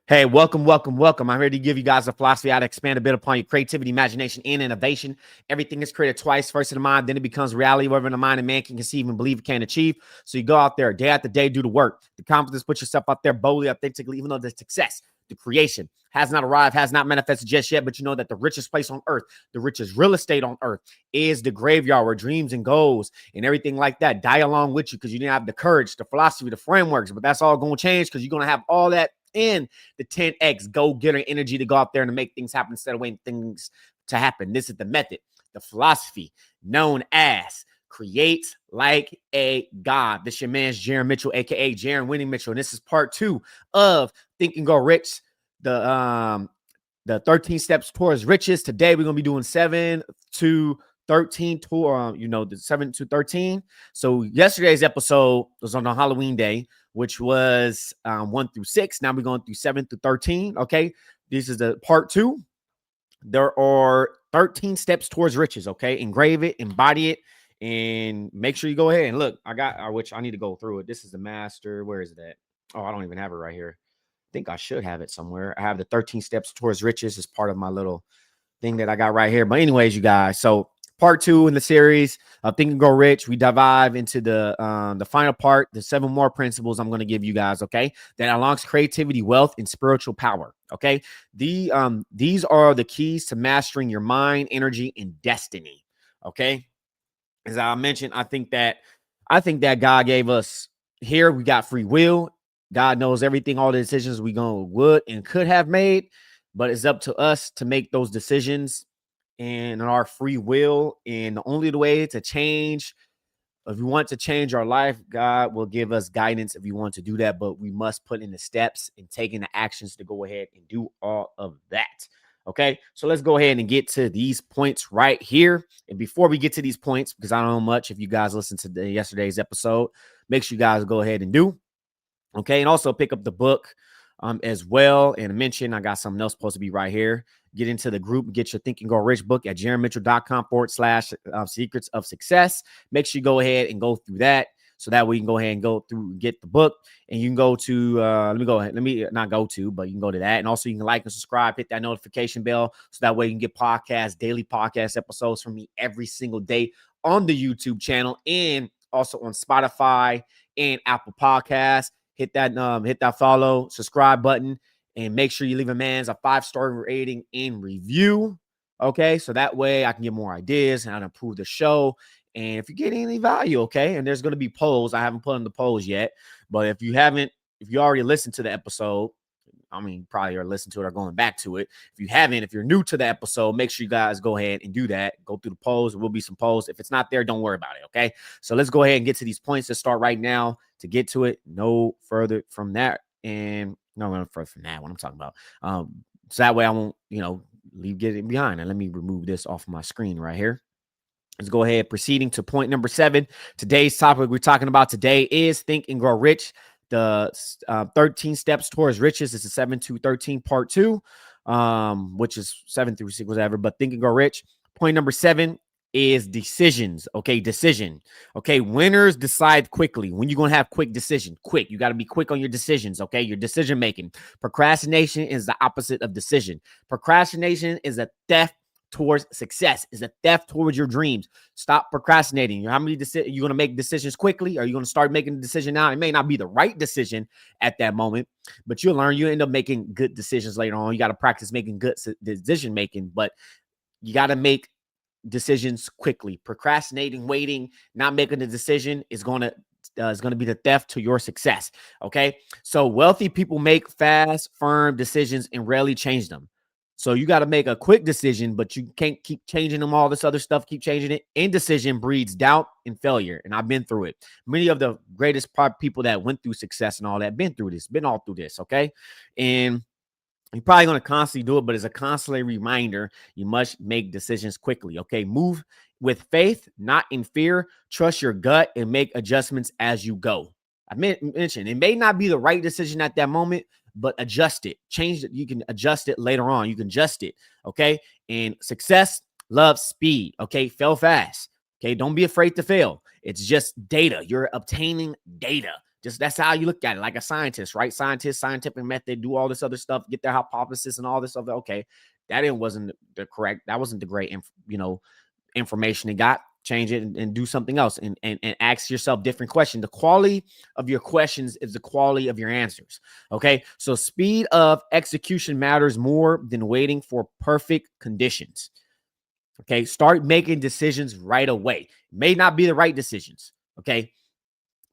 Hey, welcome, welcome, welcome. I'm here to give you guys a philosophy how to expand a bit upon your creativity, imagination, and innovation. Everything is created twice, first in the mind, then it becomes reality, whatever in the mind a man can conceive and believe it can achieve. So you go out there day after day, do the work, the confidence, put yourself out there boldly, authentically, even though the success, the creation has not arrived, has not manifested just yet, but you know that the richest place on earth, the richest real estate on earth is the graveyard where dreams and goals and everything like that die along with you because you didn't have the courage, the philosophy, the frameworks, but that's all going to change because you're going to have all that in the 10x go-getter energy to go out there and to make things happen instead of waiting things to happen. This is the method, the philosophy known as create like a god. This is your man's Jaron Mitchell, aka Jaron Winning Mitchell. And this is part 2 of Think and Go Rich, the 13 steps towards riches. Today we're gonna be doing 7 to 13 tour, the 7 to 13. So yesterday's episode was on a Halloween day, which was 1 through 6. Now we're going through 7 through 13. Okay. This is the part 2. There are 13 steps towards riches. Okay. Engrave it, embody it, and make sure you go ahead and look. Which I need to go through it. This is the master. Where is it at? Oh, I don't even have it right here. I think I should have it somewhere. I have the 13 steps towards riches as part of my little thing that I got right here. But anyways, you guys, so part 2 in the series of Think and Go Rich, we dive into the final part, the 7 more principles I'm going to give you guys, okay, that unlocks creativity, wealth, and spiritual power, okay? These are the keys to mastering your mind, energy, and destiny, okay? As I mentioned, I think that God gave us here, we got free will. God knows everything, all the decisions we would and could have made, but it's up to us to make those decisions and our free will. And the only way to change, if we want to change our life, God will give us guidance if we want to do that, but we must put in the steps and taking the actions to go ahead and do all of that. Okay, so let's go ahead and get to these points right here. And before we get to these points, because I don't know much, if you guys listened to yesterday's episode, make sure you guys go ahead and do. Okay, and also pick up the book as well. And mention I got something else supposed to be right here. Get into the group, get your Think and Go Rich book at jaronmitchell.com/secrets of success. Make sure you go ahead and go through that. So that way you can go ahead and go through and get the book. And you can go to, let me not go to, but you can go to that. And also you can like and subscribe, hit that notification bell. So that way you can get daily podcast episodes from me every single day on the YouTube channel and also on Spotify and Apple Podcasts. Hit that follow, subscribe button, and make sure you leave a man's a 5-star rating and review. Okay, so that way I can get more ideas and how to improve the show. And if you're getting any value, okay, and there's going to be polls. I haven't put in the polls yet, but if you already listened to the episode, I mean, probably are listening to it or going back to it. If you haven't, if you're new to the episode, make sure you guys go ahead and do that. Go through the polls. There will be some polls. If it's not there, don't worry about it, okay? So let's go ahead and get to these points. Let's start right now to get to it. No further from that. And no further from that, what I'm talking about. So that way I won't, leave getting behind. And let me remove this off my screen right here. Let's go ahead. Proceeding to point number 7. Today's topic we're talking about today is Think and Grow Rich. The 13 steps towards riches. It's a 7 to 13 part 2, which is 7 through 6, whatever. But Think and Grow Rich. Point number 7 is decisions. Okay, decision. Okay, winners decide quickly. When you're going to have quick decision, quick. You got to be quick on your decisions. Okay, your decision making. Procrastination is the opposite of decision. Procrastination is a theft towards success, is a theft towards your dreams. Stop procrastinating. How many you're going to make decisions quickly? Are you going to start making a decision now? It may not be the right decision at that moment, but you'll learn. You end up making good decisions later on. You got to practice making good decision making, but you got to make decisions quickly. Procrastinating, waiting, not making a decision is going to be the theft to your success. Okay, so wealthy people make fast, firm decisions and rarely change them. So you got to make a quick decision, but you can't keep changing them, all this other stuff, keep changing it. Indecision breeds doubt and failure. And I've been through it. Many of the greatest people that went through success and all that, been all through this, okay? And you're probably going to constantly do it, but as a constantly reminder, you must make decisions quickly, okay? Move with faith, not in fear. Trust your gut and make adjustments as you go. I mentioned it may not be the right decision at that moment, but adjust it, change it. You can adjust it later on. You can adjust it. Okay. And success loves speed. Okay. Fail fast. Okay. Don't be afraid to fail. It's just data. You're obtaining data. Just that's how you look at it, like a scientist, right? Scientist, scientific method, do all this other stuff, get their hypothesis and all this other. Okay, wasn't the correct. That wasn't the great, information they got. Change it and do something else, and ask yourself different questions. The quality of your questions is the quality of your answers. Okay, so speed of execution matters more than waiting for perfect conditions. Okay, start making decisions right away. May not be the right decisions. Okay,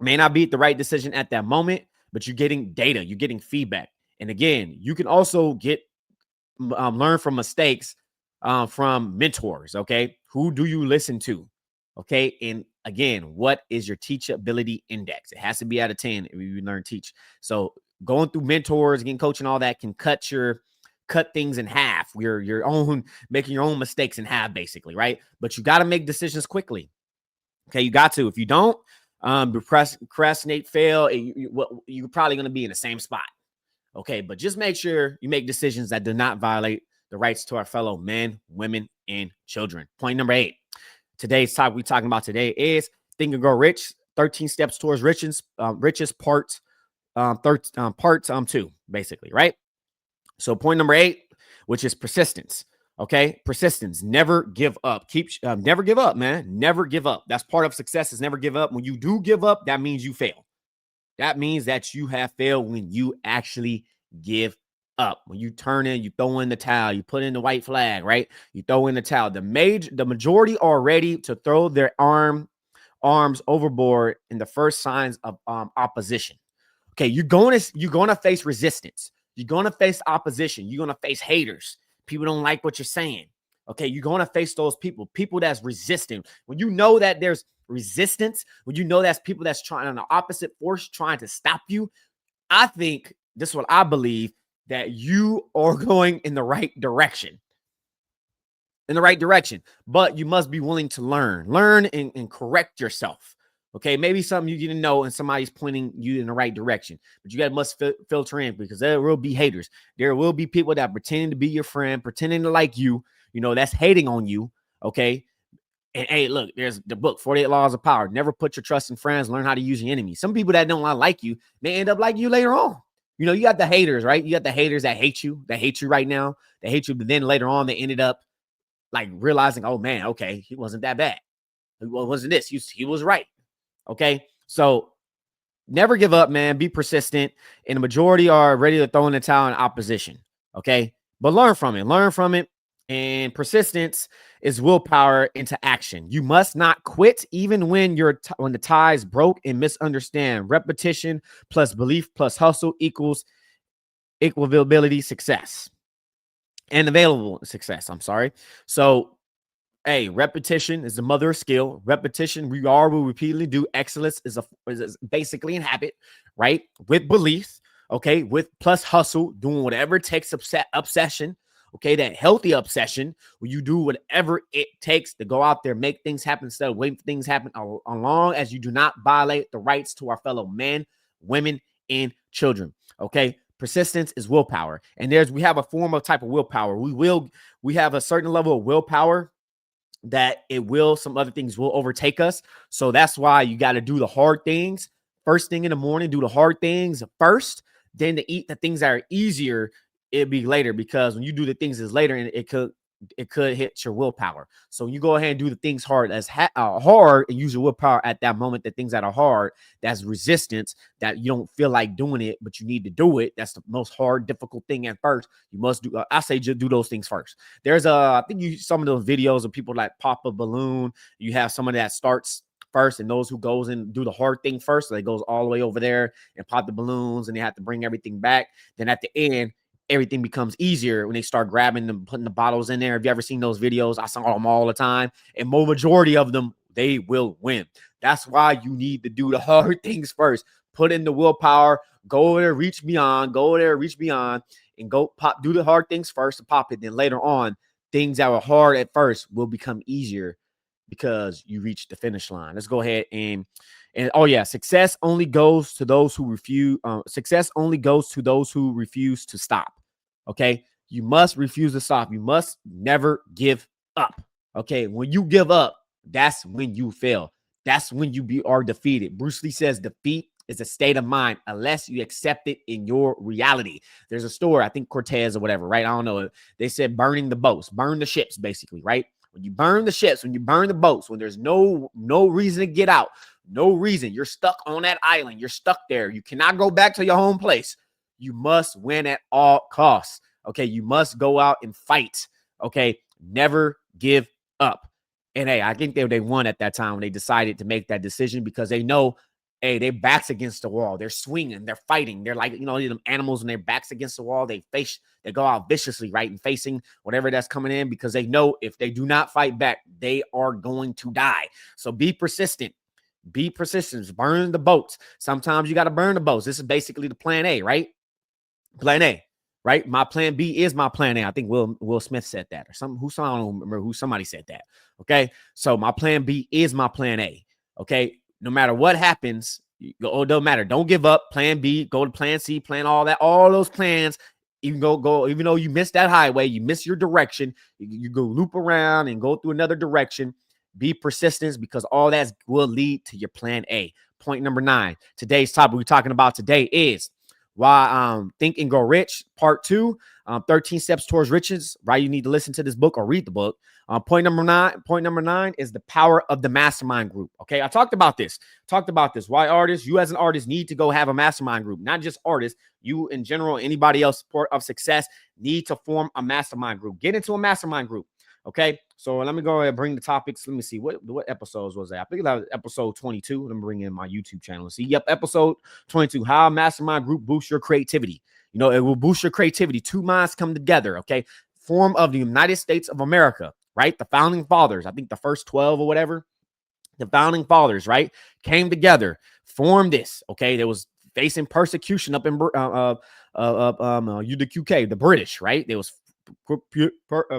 may not be the right decision at that moment, but you're getting data, you're getting feedback. And again, you can also learn from mistakes from mentors. Okay, who do you listen to? Okay, and again, what is your teachability index? It has to be out of 10 if you learn teach. So going through mentors, getting coaching, all that can cut things in half. Your own making your own mistakes in half, basically, right? But you got to make decisions quickly. Okay, you got to. If you don't, procrastinate, fail, you're probably going to be in the same spot. Okay, but just make sure you make decisions that do not violate the rights to our fellow men, women, and children. Point number 8. Today's topic we're talking about today is Think and Grow Rich, 13 Steps Towards Riches, Part 2, basically, right? So point number 8, which is persistence. Okay, persistence. Never give up. Never give up, man. Never give up. That's part of success, is never give up. When you do give up, that means you fail. That means that you have failed when you actually give up. When you turn in, you throw in the towel, you put in the white flag, right? You throw in the towel. The majority are ready to throw their arms overboard in the first signs of opposition. Okay, you're going to face resistance. You're going to face opposition. You're going to face haters. People don't like what you're saying. Okay, you're going to face those people that's resisting. When you know that there's resistance, when you know that's people that's trying on the opposite force, trying to stop you, I think this is what I believe, that you are going in the right direction. But you must be willing to learn and correct yourself. Okay, maybe something you didn't know and somebody's pointing you in the right direction, but you must filter in, because there will be haters. There will be people that pretending to be your friend, pretending to like you, that's hating on you. Okay. And hey, look, there's the book, 48 Laws of Power. Never put your trust in friends, learn how to use your enemies. Some people that don't like you may end up liking you later on. You got the haters, right? You got the haters that hate you right now. They hate you, but then later on, they ended up like realizing, oh man, okay, he wasn't that bad. It wasn't this. He was right. Okay, so never give up, man. Be persistent. And the majority are ready to throw in the towel in opposition. Okay, but learn from it. And persistence is willpower into action. You must not quit even when when the ties broke and misunderstand. Repetition plus belief plus hustle equals equability success and available success. I'm sorry. So, hey, repetition is the mother of skill. Repetition, we will repeatedly do. Excellence is basically a habit, right? With belief, okay, with plus hustle, doing whatever it takes. Obsession, okay, that healthy obsession, where you do whatever it takes to go out there, make things happen instead of waiting for things to happen, as long as you do not violate the rights to our fellow men, women, and children. Okay, persistence is willpower, and we have a form of type of willpower. We have a certain level of willpower that some other things will overtake us. So that's why you got to do the hard things first thing in the morning. Do the hard things first, then to eat the things that are easier, it'd be later, because when you do the things that's later, and it could hit your willpower. So you go ahead and do the things hard and use your willpower at that moment. The things that are hard, that's resistance, that you don't feel like doing it, but you need to do it. That's the most hard, difficult thing at first. You must do. I say just do those things first. There's I think some of those videos of people like pop a balloon. You have someone that starts first, and those who goes and do the hard thing first. So they goes all the way over there and pop the balloons, and they have to bring everything back. Then at the end, everything becomes easier when they start grabbing them, putting the bottles in there. Have you ever seen those videos? I saw them all the time. And majority of them, they will win. That's why you need to do the hard things first. Put in the willpower, go over there, reach beyond, and go do the hard things first to pop it. Then later on, things that were hard at first will become easier because you reach the finish line. Let's go ahead and oh yeah, success only goes to those who refuse. Success only goes to those who refuse to stop. Okay, you must refuse to stop. You must never give up. Okay, when you give up, that's when you fail. That's when you are defeated. Bruce Lee says defeat It's a state of mind unless you accept it in your reality. There's a story, I think Cortez or whatever, right? I don't know. They said burning the boats, burn the ships, basically, right? When you burn the ships, when you burn the boats, when there's no reason to get out, no reason, you're stuck on that island, you're stuck there. You cannot go back to your home place. You must win at all costs. Okay, you must go out and fight. Okay, never give up. And hey, I think they won at that time when they decided to make that decision because they know, hey, their backs against the wall. They're swinging, they're fighting. They're like, them animals when their backs against the wall, they go out viciously, right? And facing whatever that's coming in because they know if they do not fight back, they are going to die. So be persistent. Be persistent. Burn the boats. Sometimes you got to burn the boats. This is basically the plan A, right? Plan A, right? My plan B is my plan A. I think Will Smith said that, or I don't remember who somebody said that. Okay, so my plan B is my plan A. Okay, no matter what happens, it don't matter. Don't give up. Plan B, go to plan C, plan all that, all those plans. Even even though you miss that highway, you miss your direction. You go loop around and go through another direction. Be persistent because all that will lead to your plan A. Point number 9. Today's topic we're talking about today is why Think and Grow Rich, part 2, 13 steps towards riches. Why you need to listen to this book or read the book. Point number nine is the power of the mastermind group. Okay, I talked about this. Why artists, you as an artist need to go have a mastermind group. Not just artists, you in general, anybody else of success need to form a mastermind group. Get into a mastermind group. Okay, so let me go ahead and bring the topics. Let me see what episodes was that. I think that was episode 22. Let me bring in my YouTube channel. See, yep, episode 22. How a mastermind group boosts your creativity. It will boost your creativity. Two minds come together. Okay, form of the United States of America. Right, the founding fathers. I think the first 12 or whatever. The founding fathers, right, came together, formed this. Okay, there was facing persecution up in UDQK, the British. Right, there was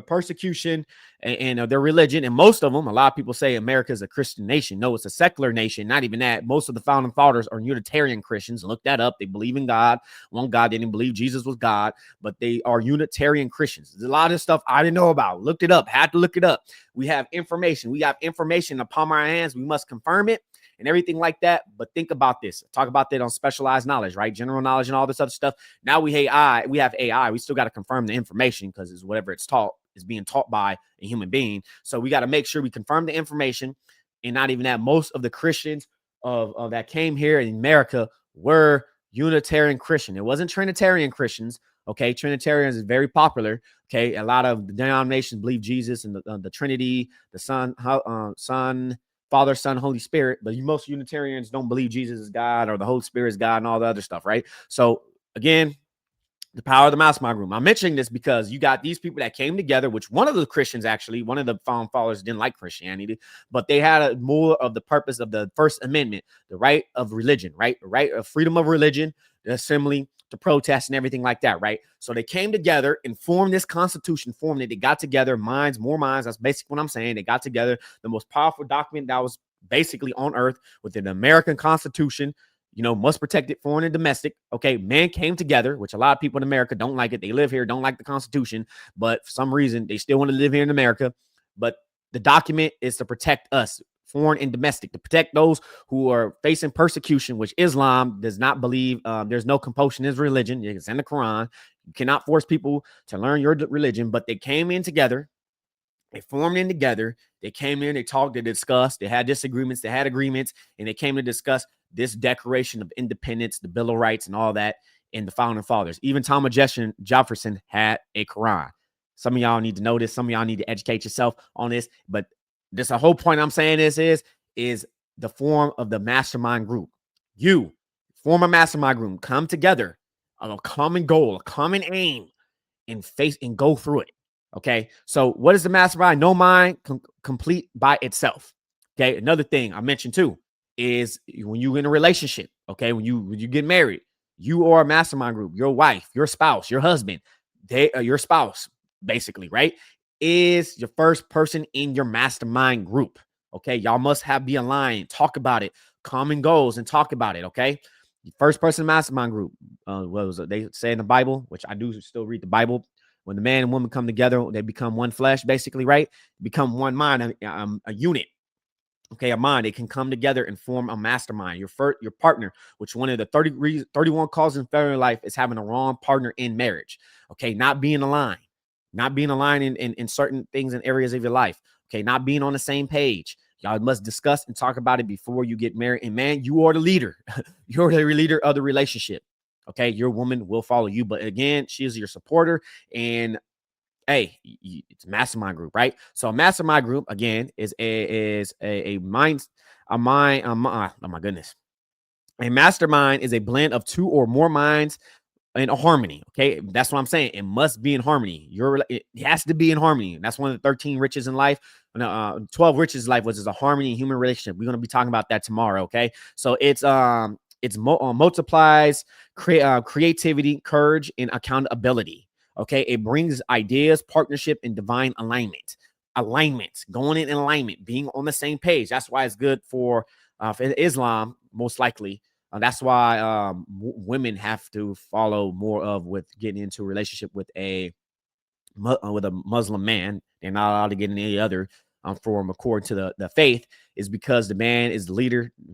persecution and their religion, and most of them, a lot of people say America is a Christian nation. No, it's a secular nation. Not even that. Most of the founding fathers are Unitarian Christians. Look that up. They believe in God, one God. They didn't believe Jesus was God, but they are Unitarian Christians. There's a lot of stuff I didn't know about. Looked it up. Had to look it up. We have information. We have information upon our hands. We must confirm it and everything like that. But think about this. Talk about that on specialized knowledge, right? General knowledge and all this other stuff. Now we have AI. We still got to confirm the information because it's whatever it's taught is being taught by a human being. So we got to make sure we confirm the information. And not even that, most of the Christians of that came here in America were Unitarian Christian. It wasn't Trinitarian Christians. Okay, Trinitarians is very popular. Okay, a lot of the denominations believe Jesus and the Trinity, the Son, Father, Son, Holy Spirit, but most Unitarians don't believe Jesus is God or the Holy Spirit is God and all the other stuff, right? So again, the power of the mastermind group. I'm mentioning this because you got these people that came together, which one of the Christians, actually, one of the founding fathers didn't like Christianity, but they had more of the purpose of the First Amendment, the right of religion, right? The right of freedom of religion, the assembly, to protest and everything like that, right? So they came together and formed this constitution, formed it. They got together, more minds. That's basically what I'm saying. They got together the most powerful document that was basically on earth within the American Constitution, must protect it, foreign and domestic. Okay, men came together, which a lot of people in America don't like it. They live here, don't like the Constitution, but for some reason, they still want to live here in America. But the document is to protect us, foreign and domestic, to protect those who are facing persecution, which Islam does not believe. There's no compulsion in religion. It's in the Quran. You cannot force people to learn your religion, but they came in together. They formed in together. They came in, they talked, they discussed, they had disagreements, they had agreements, and they came to discuss this Declaration of Independence, the Bill of Rights, and all that in the founding fathers. Even Thomas Jefferson had a Quran. Some of y'all need to know this. Some of y'all need to educate yourself on this. But this, the whole point I'm saying this is the form of the mastermind group. You form a mastermind group, come together on a common goal, a common aim, and face and go through it. Okay, so what is the mastermind? No mind complete by itself. Okay, another thing I mentioned too is when you're in a relationship. Okay, when you get married, you are a mastermind group. Your wife, your spouse, your husband, your spouse, basically, right, is your first person in your mastermind group. Okay, y'all must be aligned, talk about it, common goals, and talk about it. Okay, first person mastermind group. What was it? They say in the Bible, which I do still read the Bible. When the man and woman come together, they become one flesh, basically, right? Become one mind, a unit. Okay, a mind. They can come together and form a mastermind. Your partner, which one of the 31 causes in failure in life is having a wrong partner in marriage. Okay, not being aligned, not being aligned in certain things and areas of your life. Okay, not being on the same page. Y'all must discuss and talk about it before you get married. And man, you are the leader. You're the leader of the relationship. Okay, your woman will follow you, but again, she is your supporter. And hey, it's a mastermind group, right? So a mastermind group again is a mind, oh my goodness. A mastermind is a blend of two or more minds in harmony. Okay, that's what I'm saying. It must be in harmony. It has to be in harmony. That's one of the 13 riches in life. 12 riches in life, which is a harmony in human relationship. We're gonna be talking about that tomorrow. Okay, so it's multiplies creativity, courage, and accountability. Okay, it brings ideas, partnership, and divine alignment. Alignment, going in alignment, being on the same page. That's why it's good for Islam, most likely. That's why women have to follow more of with getting into a relationship with a Muslim man. They're not allowed to get in any other form according to the faith, is because the man is the leader. The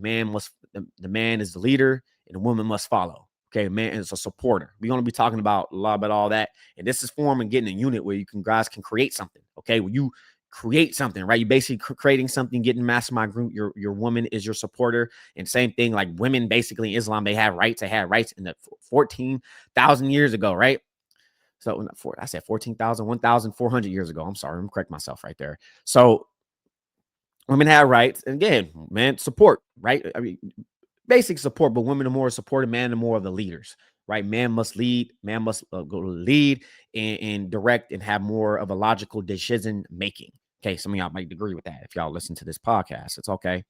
man is the leader, and the woman must follow. Okay, man is a supporter. We're gonna be talking about a lot about all that, and this is forming getting a unit where you guys can create something. Okay, when you create something, right? You basically creating something, getting mastermind group. Your woman is your supporter, and same thing like women. Basically, in Islam, they have rights. They had rights in the 14,000 years ago, right? So I said 14,000, 1,400 years ago. I'm sorry. I'm correct myself right there. So women have rights. And again, man, support, right? I mean, basic support, but women are more supported, man, are more of the leaders, right? Man must lead, man must go lead and direct and have more of a logical decision making. Okay, some of y'all might agree with that if y'all listen to this podcast. It's okay.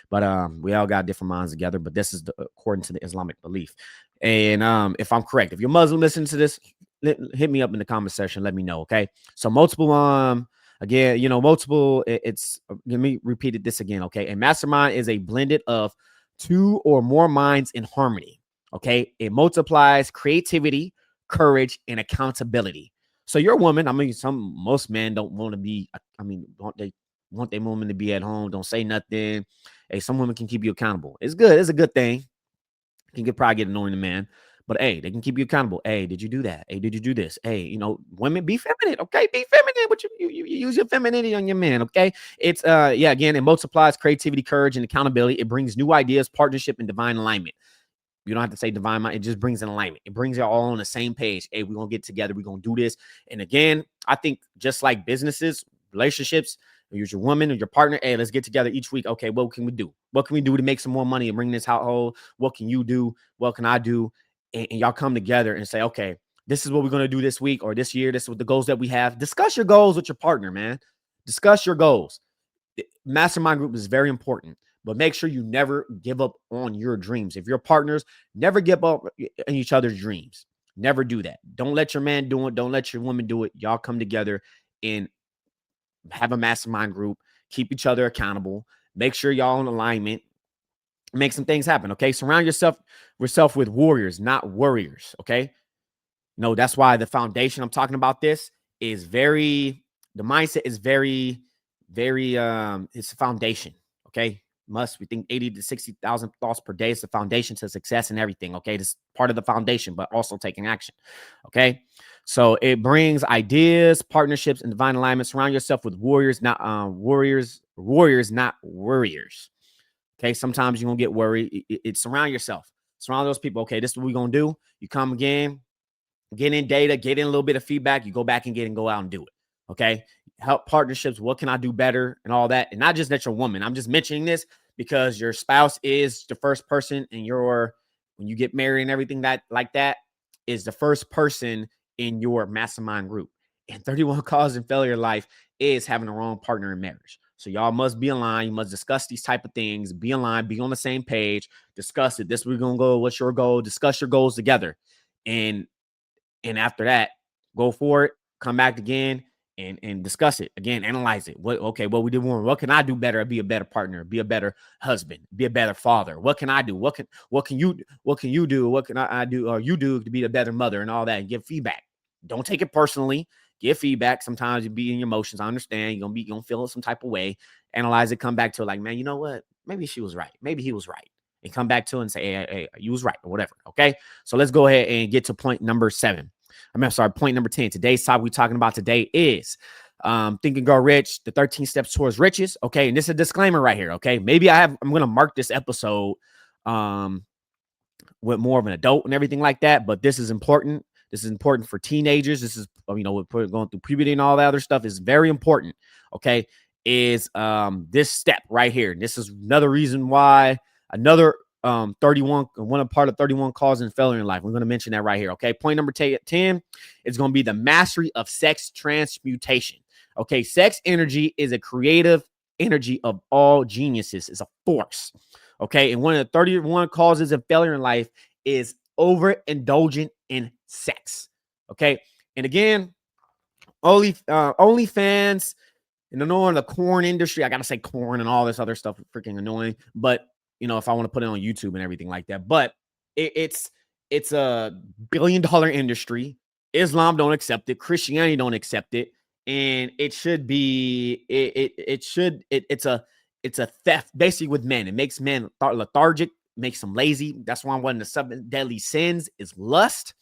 But we all got different minds together, but this is according to the Islamic belief. And if I'm correct, if you're Muslim listening to this, hit me up in the comment section, let me know. Okay. So multiple again, multiple let me repeat this again. Okay. A mastermind is a blended of two or more minds in harmony. Okay. It multiplies creativity, courage, and accountability. So your woman, I mean, most men don't want to be, they want their woman to be at home, don't say nothing. Hey, some women can keep you accountable. It's good. It's a good thing. Can probably get annoying to man. But hey, they can keep you accountable. Hey, did you do that? Hey, did you do this? Hey, women, be feminine, okay? Be feminine, but you use your femininity on your man, okay? It's again, it multiplies creativity, courage, and accountability. It brings new ideas, partnership, and divine alignment. You don't have to say divine mind. It just brings an alignment. It brings you all on the same page. Hey, we're going to get together. We're going to do this. And again, I think just like businesses, relationships, use your woman or your partner. Hey, let's get together each week. Okay, what can we do? What can we do to make some more money and bring this household? What can you do? What can I do? And y'all come together and say, okay, this is what we're going to do this week or this year. This is what the goals that we have. Discuss your goals with your partner, man. Discuss your goals. Mastermind group is very important, but make sure you never give up on your dreams. If you're partners, never give up on each other's dreams. Never do that. Don't let your man do it. Don't let your woman do it. Y'all come together and have a mastermind group. Keep each other accountable. Make sure y'all in alignment. Make some things happen. Okay. Surround yourself with warriors, not worriers. Okay. That's why the foundation I'm talking about this is the mindset is very, very, it's a foundation. Okay. We think 80 to 60,000 thoughts per day is the foundation to success and everything. Okay. This is part of the foundation, but also taking action. Okay. So it brings ideas, partnerships, and divine alignment. Surround yourself with warriors, not warriors, not worriers. Okay. Sometimes you're going to get worried. Surround yourself. Surround those people. Okay. This is what we're going to do. You come again, get in data, get in a little bit of feedback. You go back and go out and do it. Okay. Help partnerships. What can I do better and all that? And not just that you're a woman. I'm just mentioning this because your spouse is the first person when you get married and everything that is the first person in your mastermind group. And 31 causes in failure life is having the wrong partner in marriage. So y'all must be aligned. You must discuss these type of things, be aligned, be on the same page, discuss it. This we're going to go. What's your goal? Discuss your goals together. And after that, go for it, come back again and discuss it again, analyze it. What we did wrong. What can I do better? Be a better partner, be a better husband, be a better father. What can I do? What can you do? What can I do or you do to be a better mother and all that, and give feedback. Don't take it personally. give feedback. Sometimes you be in your emotions. I understand. You're gonna feel some type of way. Analyze it, come back to it like, man, you know what? Maybe she was right. Maybe he was right. And come back to it and say, hey, you was right, or whatever. Okay. So let's go ahead and get to point number 7. I'm sorry, point number 10. Today's topic we're talking about today is Think and Grow Rich, the 13 steps towards riches. Okay. And this is a disclaimer right here. Okay. Maybe I'm gonna mark this episode with more of an adult and everything like that, but this is important. This is important for teenagers. This is, we're going through puberty and all that other stuff is very important. Okay. Is this step right here. This is another reason why another 31, one part of 31 causes of failure in life. We're going to mention that right here. Okay. Point number 10 is going to be the mastery of sex transmutation. Okay. Sex energy is a creative energy of all geniuses. It's a force. Okay. And one of the 31 causes of failure in life is overindulgent in sex. Okay. And again, OnlyFans, and knowing the corn industry, I gotta say corn and all this other stuff freaking annoying. But if I want to put it on YouTube and everything like that, but it's a $billion industry. Islam don't accept it. Christianity don't accept it, and it should be it's a theft basically with men. It makes men lethargic, makes them lazy. That's why one of the 7 deadly sins is lust.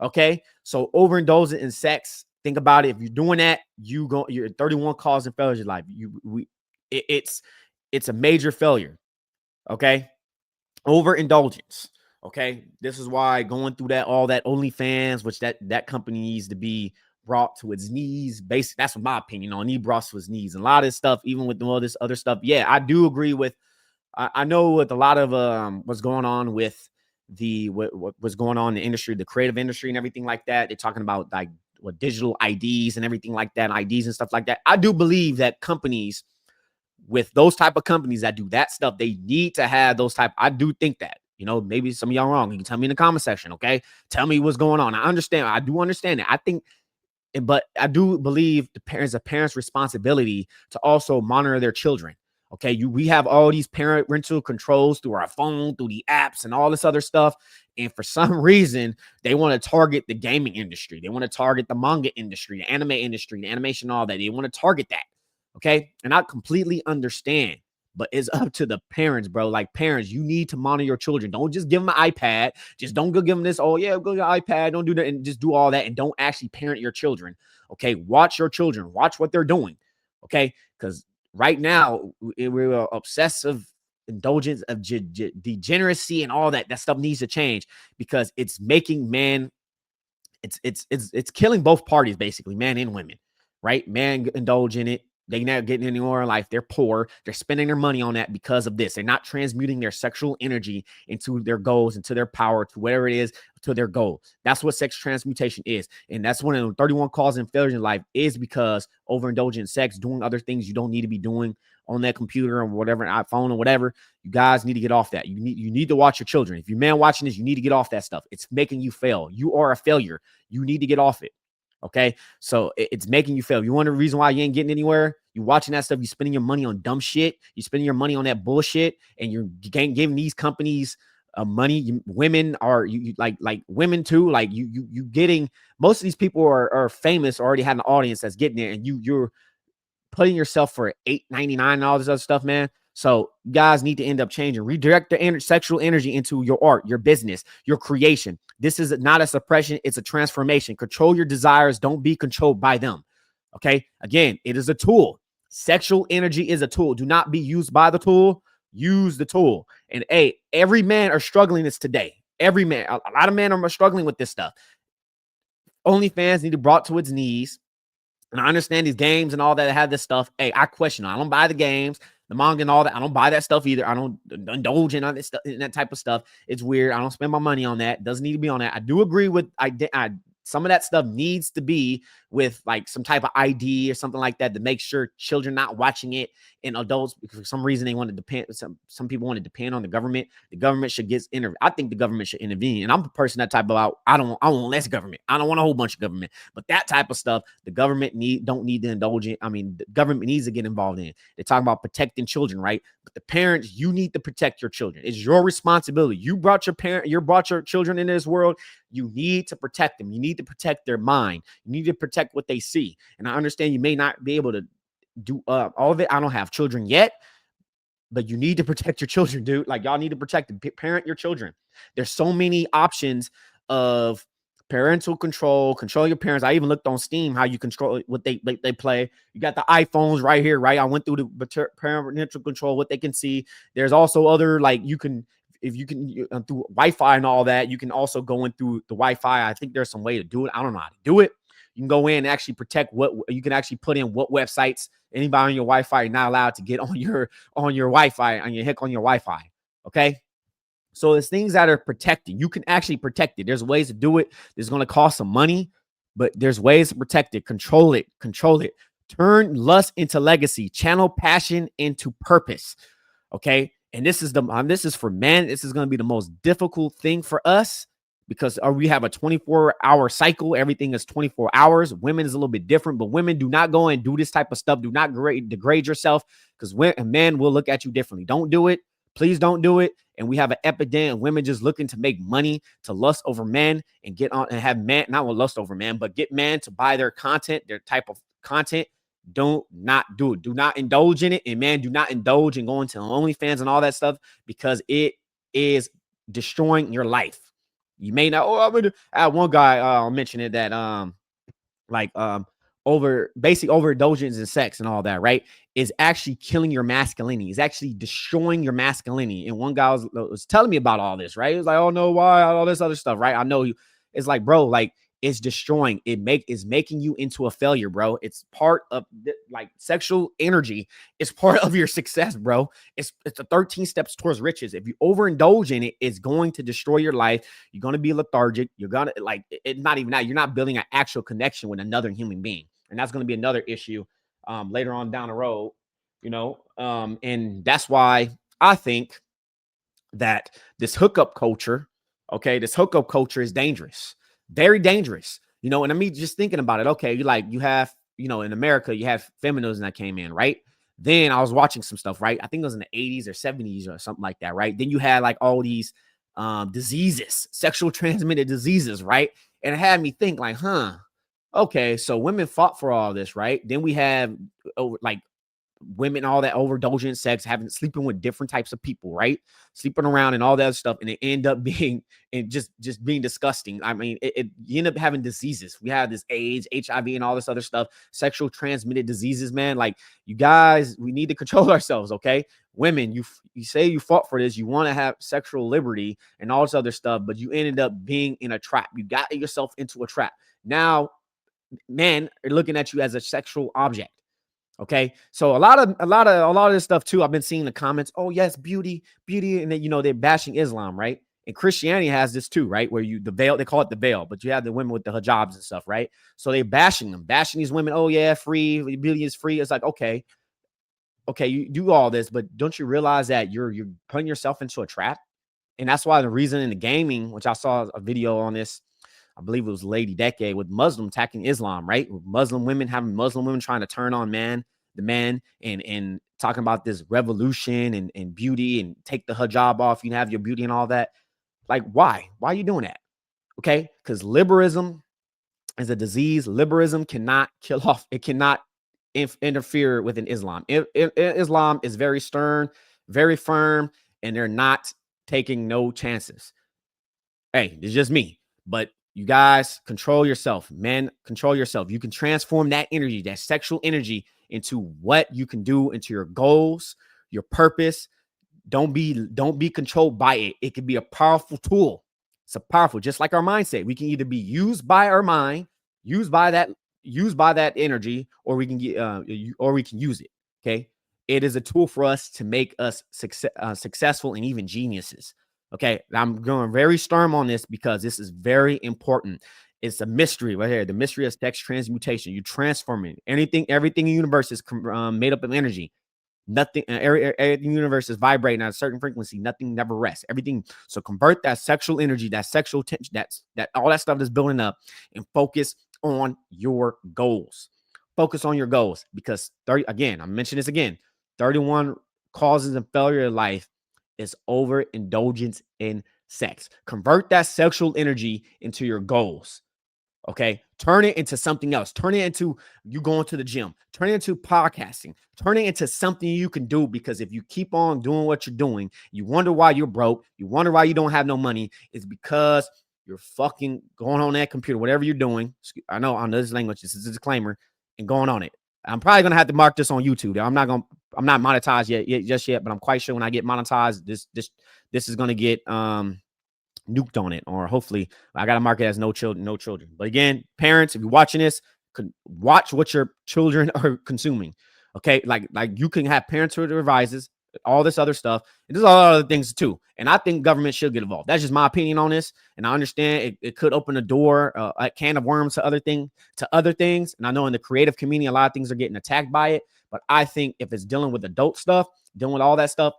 Okay, so overindulgent in sex. Think about it. If you're doing that, you're 31 causes of failure in your life. It's a major failure. Okay, overindulgence. Okay, this is why going through all that OnlyFans, which that company needs to be brought to its knees. Basically, that's my opinion on. He brought to his knees. And a lot of this stuff, even with all this other stuff. Yeah, I do agree with. I know with a lot of what's going on with what was going on in the industry, the creative industry and everything like that. They're talking about like digital IDs and everything like that, IDs and stuff like that. I do believe that companies with those type of companies that do that stuff, they need to have those type. I do think that, maybe some of y'all wrong. You can tell me in the comment section. Okay. Tell me what's going on. I do understand it. I think, but I do believe the parents' responsibility to also monitor their children. Okay, we have all these parental controls through our phone, through the apps and all this other stuff. And for some reason, they want to target the gaming industry. They want to target the manga industry, the anime industry, the animation, all that. They want to target that. Okay, and I completely understand, but it's up to the parents, bro. Like parents, you need to monitor your children. Don't just give them an iPad. Just don't go give them this. Oh yeah, go your iPad. Don't do that and just do all that and don't actually parent your children. Okay, watch your children. Watch what they're doing. Okay, because right now, we're obsessive indulgence of degeneracy and all that. That stuff needs to change because it's making man. It's killing both parties basically, man and women. Right? Man indulge in it. They're not getting any more in life. They're poor. They're spending their money on that because of this. They're not transmuting their sexual energy into their goals, into their power, to whatever it is, to their goal. That's what sex transmutation is. And that's one of the 31 causes of failure in life is because overindulgent in sex, doing other things you don't need to be doing on that computer or whatever, an iPhone or whatever. You guys need to get off that. You need to watch your children. If you're man watching this, you need to get off that stuff. It's making you fail. You are a failure. You need to get off it. Okay, so it's making you fail. You wonder the reason why you ain't getting anywhere? You watching that stuff. You spending your money on dumb shit. You spending your money on that bullshit, and you're giving these companies money. Women are you like women too. Like you getting most of these people are famous, already had an audience that's getting there, and you're putting yourself for $8.99 and all this other stuff, man. So you guys need to end up changing. Redirect the sexual energy into your art, your business, your creation. This is not a suppression. It's a transformation. Control your desires. Don't be controlled by them. Okay. Again, it is a tool. Sexual energy is a tool. Do not be used by the tool. Use the tool. And every man are struggling this today. Every man, a lot of men are struggling with this stuff. OnlyFans need to be brought to its knees. And I understand these games and all that have this stuff. I question it. I don't buy the games, the manga and all that. I don't buy that stuff either. I don't indulge in that type of stuff. It's weird. I don't spend my money on that. It doesn't need to be on that. I do agree with some of that stuff needs to be with like some type of ID or something like that to make sure children not watching it and adults, because for some reason they want to depend. Some people want to depend on the government. The government should I think the government should intervene. And I'm a person that type about, I want less government. I don't want a whole bunch of government, but that type of stuff, the government don't need to indulge in. I mean, the government needs to get involved in. They talk about protecting children, right? But the parents, you need to protect your children. It's your responsibility. You brought your children into this world. You need to protect them. You need to protect their mind. You need to protect protect what they see. And I understand you may not be able to do all of it. I don't have children yet, but you need to protect your children, dude. Like, y'all need to protect and parent your children. There's so many options of parental control. Control your parents. I even looked on Steam how you control what they play. You got the iPhones right here, right? I went through the parental control, what they can see. There's also other, like, you can, if you can through Wi-Fi and all that, you can also go in through the Wi-Fi. I think there's some way to do it. I don't know how to do it. You can go in and actually protect what you can actually put in, what websites anybody on your Wi-Fi you're not allowed to get on your Wi-Fi, on your Wi-Fi. Okay. So there's things that are protected. You can actually protect it. There's ways to do it. There's going to cost some money, but there's ways to protect it. Control it. Control it. Turn lust into legacy. Channel passion into purpose. Okay. And this is for men. This is going to be the most difficult thing for us because we have a 24-hour cycle. Everything is 24 hours. Women is a little bit different, but women, do not go and do this type of stuff. Do not degrade yourself, because men will look at you differently. Don't do it. Please don't do it. And we have an epidemic of women just looking to make money, to lust over men, and get on and have men, not with lust over men, but get men to buy their content, their type of content. Do not do it. Do not indulge in it. And man, do not indulge in going to OnlyFans and all that stuff, because it is destroying your life. You may not. Oh, I'm gonna. One guy mentioned it that like overindulgence in sex and all that, right, is actually killing your masculinity. Is actually destroying your masculinity. And one guy was telling me about all this, right? He was like, oh no, why all this other stuff, right? I know you. It's like, bro, like, it's destroying. Is making you into a failure, bro. It's part of like sexual energy. It's part of your success, bro. It's the 13 steps towards riches. If you overindulge in it, it's going to destroy your life. You're going to be lethargic. You're going to, like, it's not even that. You're not building an actual connection with another human being. And that's going to be another issue later on down the road, and that's why I think that this hookup culture, okay, this hookup culture is dangerous, very dangerous, and I mean, just thinking about it, okay, you have, in America, you have feminism that came in, right? Then I was watching some stuff, right? I think it was in the 80s or 70s or something like that, right? Then you had like all these diseases, sexual transmitted diseases, right? And it had me think like, okay, so women fought for all this, right? Then we have like women, all that overindulgent sex, sleeping with different types of people, right? Sleeping around and all that stuff, and it end up being and just being disgusting. I mean, you end up having diseases. We have this AIDS, HIV, and all this other stuff, sexual transmitted diseases, man. Like, you guys, we need to control ourselves, okay? Women, you say you fought for this, you want to have sexual liberty and all this other stuff, but you ended up being in a trap. You got yourself into a trap. Now, men are looking at you as a sexual object. Okay, so a lot of this stuff too. I've been seeing the comments. Oh yes, beauty, and then they're bashing Islam, right? And Christianity has this too, right? Where the veil, they call it the veil, but you have the women with the hijabs and stuff, right? So they're bashing these women. Oh yeah, free, beauty is free. It's like, okay, you do all this, but don't you realize that you're putting yourself into a trap? And that's why the reason in the gaming, which I saw a video on this, I believe it was Lady Decade, with Muslim attacking Islam, right? With Muslim women trying to turn on the men, and talking about this revolution and beauty, and take the hijab off, you have your beauty and all that. Like, why? Why are you doing that? Okay, because liberalism is a disease. Liberalism cannot kill off. It cannot interfere with an Islam. Islam is very stern, very firm, and they're not taking no chances. Hey, it's just me, but you guys, control yourself. Men, control yourself. You can transform that energy, that sexual energy, into what you can do, into your goals, your purpose. Don't be controlled by it. It can be a powerful tool. It's a powerful, just like our mindset. We can either be used by our mind, used by that energy, or we can use it. Okay, it is a tool for us to make us successful and even geniuses. Okay, I'm going very stern on this because this is very important. It's a mystery right here. The mystery of sex transmutation. You transforming everything in the universe is made up of energy. Nothing, everything universe is vibrating at a certain frequency. Nothing never rests. Everything. So convert that sexual energy, that sexual tension, that all that stuff that's building up, and focus on your goals. Focus on your goals, because I mention this again. 31 causes of failure in life is overindulgence in sex. Convert that sexual energy into your goals. Okay. Turn it into something else. Turn it into you going to the gym. Turn it into podcasting. Turn it into something you can do, because if you keep on doing what you're doing, you wonder why you're broke. You wonder why you don't have no money. It's because you're fucking going on that computer, whatever you're doing. I know this language, this is a disclaimer, and going on it. I'm probably gonna have to mark this on YouTube. I'm not monetized just yet, but I'm quite sure when I get monetized, this is gonna get nuked on it, or hopefully I got to mark it as no children. But again, parents, if you're watching this, watch what your children are consuming. Okay, like you can have parenthood advisors, all this other stuff, and there's a lot of other things too. And I think government should get involved. That's just my opinion on this, and I understand it could open a door, a can of worms to other things. And I know in the creative community, a lot of things are getting attacked by it. But I think if it's dealing with adult stuff, dealing with all that stuff,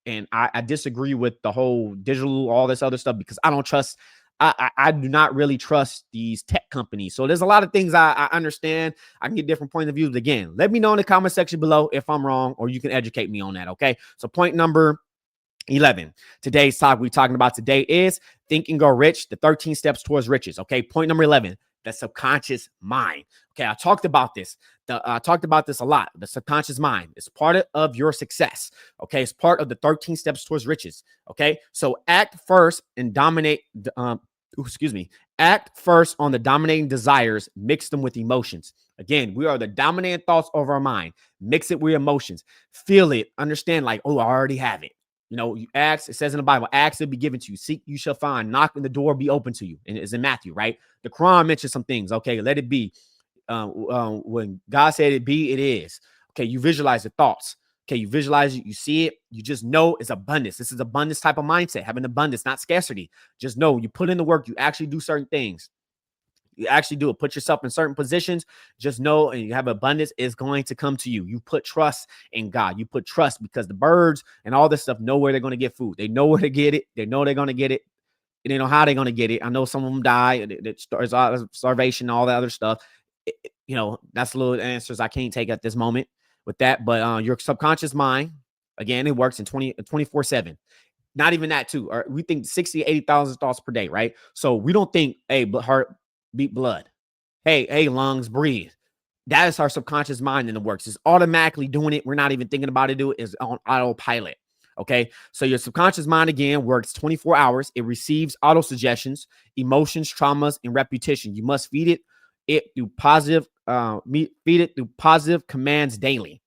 and I disagree with the whole digital, all this other stuff, because I don't trust. I do not really trust these tech companies. So there's a lot of things I understand. I can get different points of views. Again, let me know in the comment section below if I'm wrong, or you can educate me on that. Okay. So point number 11. Today's topic we're talking about today is Think and Grow Rich, the 13 steps towards riches. Okay. Point number 11, the subconscious mind. Okay. I talked about this. I talked about this a lot. The subconscious mind is part of your success. Okay. It's part of the 13 steps towards riches. Okay. So act first and dominate. Act first on the dominating desires, mix them with emotions. Again, we are the dominating thoughts of our mind. Mix it with emotions. Feel it. Understand, like, oh, I already have it. You know, you ask, it says in the Bible, ask, it'll be given to you. Seek, you shall find. Knock, and the door be open to you. And it's in Matthew, right? The Quran mentions some things. Okay, let it be. When God said it be, it is. Okay, you visualize the thoughts. Okay, you visualize it, you see it, you just know it's abundance. This is abundance type of mindset, having abundance, not scarcity. Just know you put in the work, you actually do certain things. You actually do it. Put yourself in certain positions. Just know, and you have abundance is going to come to you. You put trust in God. You put trust, because the birds and all this stuff know where they're going to get food. They know where to get it. They know they're going to get it. They know how they're going to get it. I know some of them die. There's starvation, all that other stuff. That's a little answers I can't take at this moment with that. But your subconscious mind, again, it works in 24/7. Not even that too. Or we think 60, 80,000 thoughts per day, right? So we don't think, hey, heart beat blood. Hey, lungs breathe. That is our subconscious mind in the works. It's automatically doing it. We're not even thinking about it. Do it is on autopilot. Okay. So your subconscious mind, again, works 24 hours. It receives auto suggestions, emotions, traumas, and repetition. You must feed it through positive commands daily.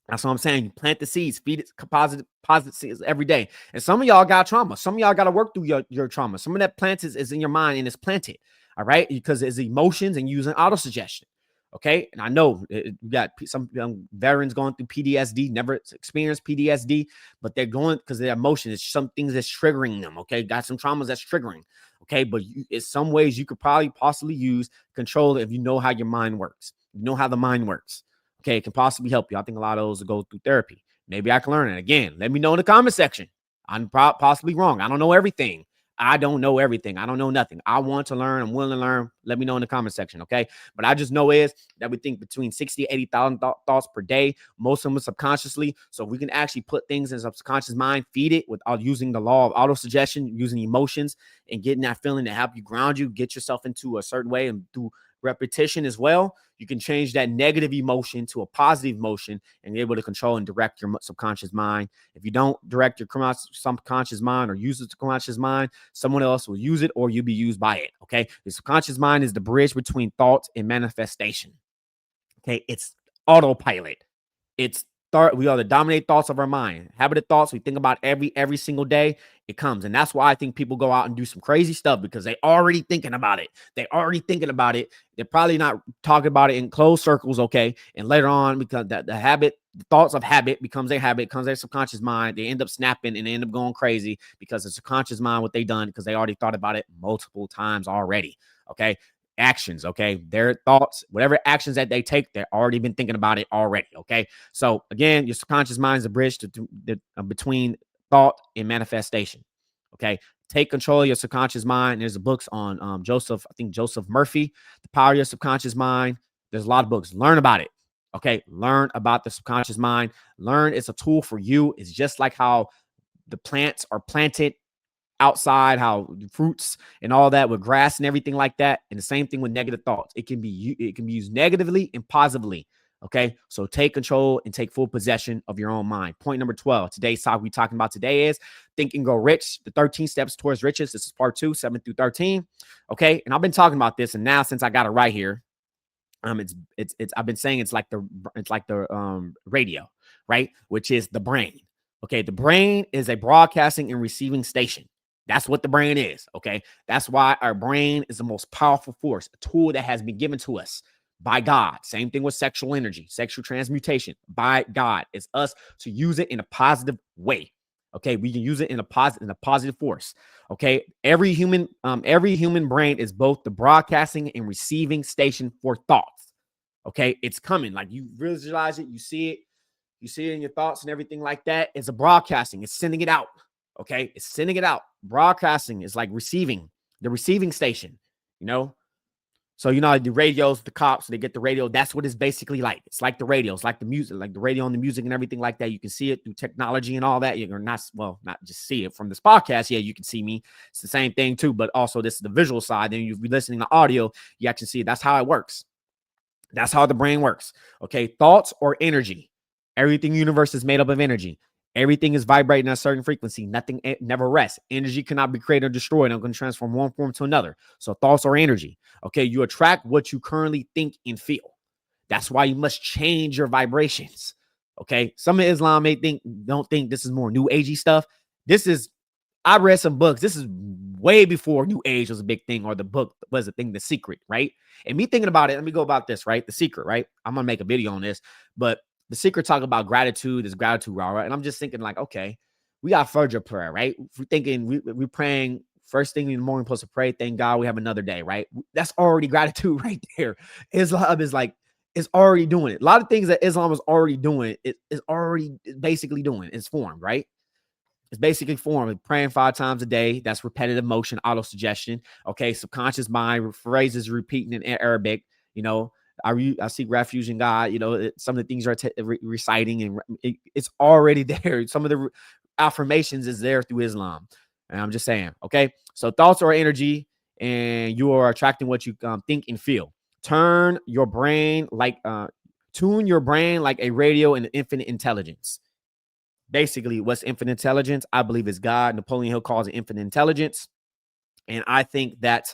That's what I'm saying. You plant the seeds, feed it positive seeds every day. And some of y'all got trauma. Some of y'all got to work through your trauma. Some of that plant is in your mind and it's planted. All right. Because it's emotions and using auto suggestion. Okay. And I know you got some veterans going through PTSD, never experienced PTSD, but they're going because their emotions, it's some things that's triggering them. Okay. Got some traumas that's triggering. Okay. But it's some ways you could probably possibly use control if you know how your mind works. You know how the mind works. Okay, it can possibly help you. I think a lot of those will go through therapy. Maybe I can learn it. Again, let me know in the comment section. I'm possibly wrong. I don't know everything. I don't know everything. I don't know nothing. I want to learn. I'm willing to learn. Let me know in the comment section, okay? But I just know is that we think between 60 to 80,000 thoughts per day, most of them subconsciously. So we can actually put things in subconscious mind, feed it without using the law of auto-suggestion, using emotions and getting that feeling to help you ground you, get yourself into a certain way and do repetition as well. You can change that negative emotion to a positive emotion and be able to control and direct your subconscious mind. If you don't direct your subconscious mind or use the subconscious mind, someone else will use it or you'll be used by it. Okay. The subconscious mind is the bridge between thoughts and manifestation. Okay. It's autopilot. We are the dominate thoughts of our mind. Habited thoughts we think about every single day. It comes. And that's why I think people go out and do some crazy stuff because they already thinking about it. They're probably not talking about it in closed circles. Okay. And later on, because the thoughts of habit becomes their habit, becomes their subconscious mind. They end up snapping and they end up going crazy because the subconscious mind, what they done, because they already thought about it multiple times already. Okay. Actions, okay, their thoughts, whatever actions that they take, they've already been thinking about it already. Okay, so again, your subconscious mind is a bridge between thought and manifestation. Okay, take control of your subconscious mind. There's books on Joseph Murphy, The Power of Your Subconscious Mind. There's a lot of books. Learn about it. Okay, learn about the subconscious mind. Learn it's a tool for you. It's just like how the plants are planted outside, how fruits and all that with grass and everything like that. And the same thing with negative thoughts. It can be used negatively and positively. Okay, so take control and take full possession of your own mind. Point number 12. Today's topic we're talking about today is Think and Grow Rich, the 13 steps towards riches. This is part 2, 7 through 13. Okay, and I've been talking about this, and now since I got it right here, it's I've been saying it's like the radio, right? Which is the brain. Okay, the brain is a broadcasting and receiving station. That's what the brain is. Okay, that's why our brain is the most powerful force, a tool that has been given to us by God. Same thing with sexual energy, sexual transmutation by God. It's us to use it in a positive way. Okay, we can use it in a positive force. Okay, every human brain is both the broadcasting and receiving station for thoughts. Okay, it's coming. Like you visualize it, you see it in your thoughts and everything like that. It's a broadcasting, it's sending it out. Okay, it's sending it out. Broadcasting is like receiving, the receiving station, you know. So, you know, the radios, the cops, they get the radio. That's what it's basically like. It's like the radio. It's like the music, like the radio and the music and everything like that. You can see it through technology and all that. You're not just see it from this podcast. Yeah, you can see me. It's the same thing too, but also this is the visual side. Then you'll be listening to audio. You actually see it. That's how it works. That's how the brain works. Okay, thoughts or energy. Everything in the universe is made up of energy. Everything is vibrating at a certain frequency. Nothing never rests. Energy cannot be created or destroyed. I'm going to transform one form to another. So thoughts are energy. Okay, you attract what you currently think and feel. That's why you must change your vibrations. Okay, some of Islam don't think this is more new agey stuff. I read some books. This is way before New Age was a big thing, or the book was a thing, The Secret, right? And me thinking about it, let me go about this, right? The Secret, right? I'm going to make a video on this, but The Secret talk about gratitude, is gratitude, right? And I'm just thinking like, okay, we got Fajr prayer, right? We're thinking we're praying first thing in the morning, supposed to pray, thank God we have another day, right? That's already gratitude right there. Islam is like, it's already doing it. A lot of things that Islam is already doing, it is already basically doing. It's formed, right? It's basically form praying 5 times a day. That's repetitive motion, auto suggestion. Okay, subconscious mind phrases repeating in Arabic. You know, I seek refuge in God. You know, some of the things are reciting, and it's already there. Some of the affirmations is there through Islam, and I'm just saying. Okay, so thoughts are energy, and you are attracting what you think and feel. Tune your brain like a radio and infinite intelligence. Basically, what's infinite intelligence? I believe is God. Napoleon Hill calls it infinite intelligence. And I think that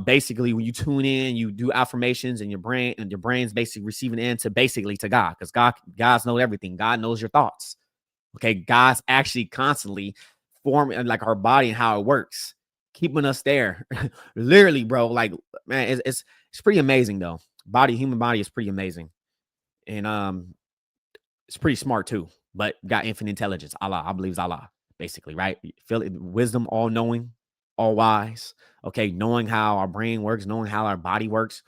basically when you tune in, you do affirmations, and your brain's basically receiving into to God, because God's knows everything. God knows your thoughts. Okay, God's actually constantly forming like our body and how it works, keeping us there. Literally, bro. Like, man, it's pretty amazing though. Human body is pretty amazing, and it's pretty smart too, but got infinite intelligence. Allah, I believe it's Allah, basically, right? Feel it, wisdom, all knowing, all wise. Okay, knowing how our brain works, knowing how our body works,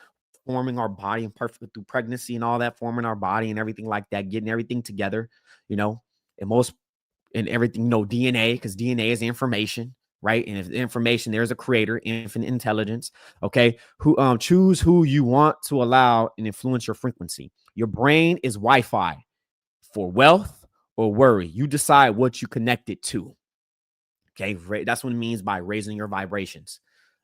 forming our body and perfectly through pregnancy and all that, forming our body and everything like that, getting everything together, you know, and everything, you know, DNA, because DNA is information, right? And if the information, there's a creator, infinite intelligence. Okay, who choose who you want to allow and influence your frequency. Your brain is Wi-Fi for wealth or worry. You decide what you connect it to. Okay, that's what it means by raising your vibrations.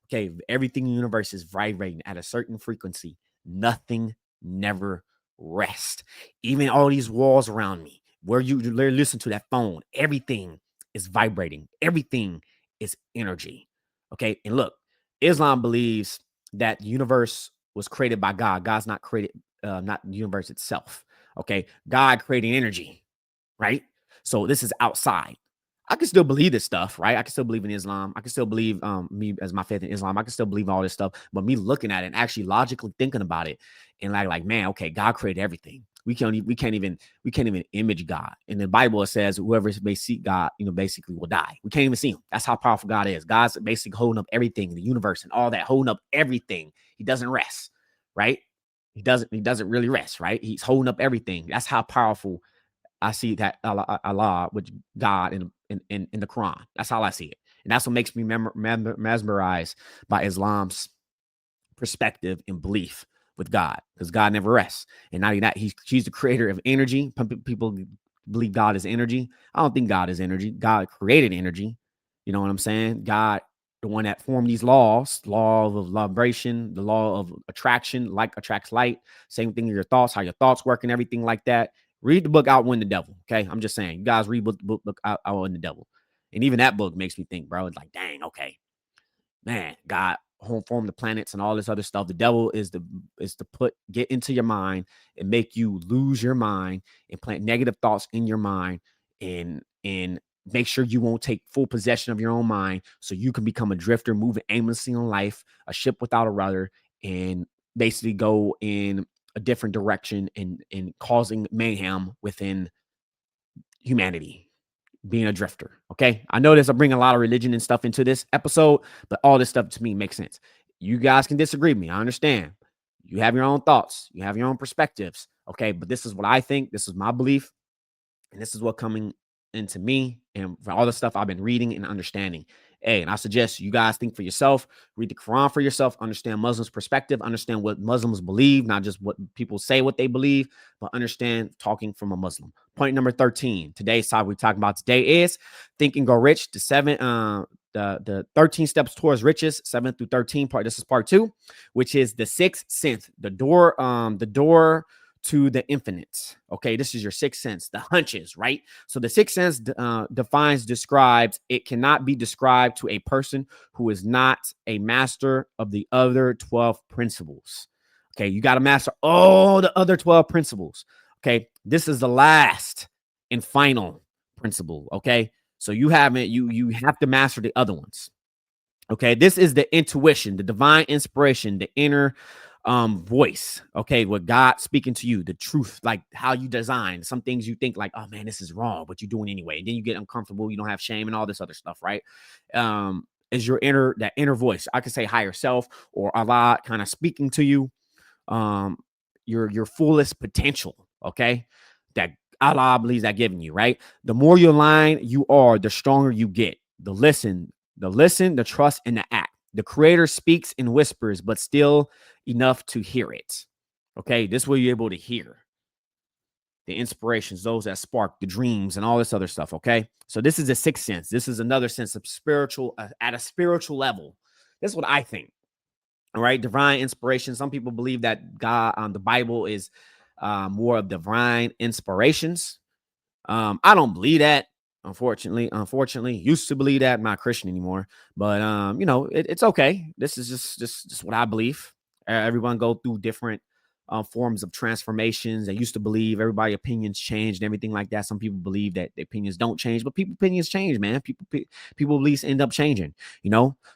Okay, everything in the universe is vibrating at a certain frequency. Nothing never rests. Even all these walls around me, where you listen to that phone, everything is vibrating. Everything is energy. Okay, and look, Islam believes that the universe was created by God. God's not created, not the universe itself. Okay, God created energy, right? So this is outside. I can still believe this stuff, right? I can still believe in Islam. I can still believe me as my faith in Islam. I can still believe all this stuff. But me looking at it and actually logically thinking about it, and like, man, okay, God created everything. We can't even image God. In the Bible, it says whoever may seek God, you know, basically will die. We can't even see him. That's how powerful God is. God's basically holding up everything in the universe and all that, holding up everything. He doesn't rest, right? He doesn't really rest, right? He's holding up everything. That's how powerful I see that Allah, which God in the Quran. That's how I see it. And that's what makes me mesmerized by Islam's perspective and belief with God, because God never rests. And not only that, he's the creator of energy. People believe God is energy. I don't think God is energy. God created energy. You know what I'm saying? God, the one that formed these laws, law of vibration, the law of attraction, like attracts like. Same thing with your thoughts, how your thoughts work and everything like that. Read the book Outwin the Devil. Okay. I'm just saying, you guys read book Outwin the Devil. And even that book makes me think, bro, it's like, dang, okay, man, God home form the planets and all this other stuff. The devil is to get into your mind and make you lose your mind and plant negative thoughts in your mind and make sure you won't take full possession of your own mind so you can become a drifter moving aimlessly in life, a ship without a rudder, and basically go in a different direction and causing mayhem within humanity, being a drifter. Okay. I know this, I bring a lot of religion and stuff into this episode, but all this stuff to me makes sense. You guys can disagree with me. I understand. You have your own thoughts, you have your own perspectives. Okay. But this is what I think. This is my belief. And this is what coming into me and for all the stuff I've been reading and understanding. Hey, and I suggest you guys think for yourself, read the Quran for yourself, understand Muslims' perspective, understand what Muslims believe, not just what people say what they believe, but understand talking from a Muslim. Point number 13. Today's topic we're talking about today is Think and Grow Rich, the 13 steps towards riches, 7 through 13 part. This is part 2, which is the sixth sense, the door to the infinite. Okay, this is your sixth sense, the hunches, right? So the sixth sense describes, it cannot be described to a person who is not a master of the other 12 principles. Okay, you got to master all the other 12 principles. Okay, this is the last and final principle. Okay, so you have to master the other ones. Okay, this is the intuition, the divine inspiration, the inner voice. Okay, with God speaking to you, the truth, like how you design some things you think like, oh man, this is wrong, but you do it anyway. And then you get uncomfortable, you don't have shame and all this other stuff, right? Is your inner voice. I could say higher self or Allah kind of speaking to you, your fullest potential. Okay, that Allah believes that giving you, right? The more you align you are, the stronger you get. The trust, and the act. The creator speaks in whispers, but still enough to hear it. Okay, this is what you're able to hear. The inspirations, those that spark, the dreams, and all this other stuff. Okay, so this is a sixth sense. This is another sense of spiritual, at a spiritual level. This is what I think. All right, divine inspiration. Some people believe that God, the Bible is more of divine inspirations. I don't believe that. Unfortunately, used to believe that. I'm not Christian anymore, but it's okay. This is just what I believe. Everyone go through different forms of transformations. I used to believe everybody opinions changed and everything like that. Some people believe that the opinions don't change, but people opinions change, man. People at least end up changing,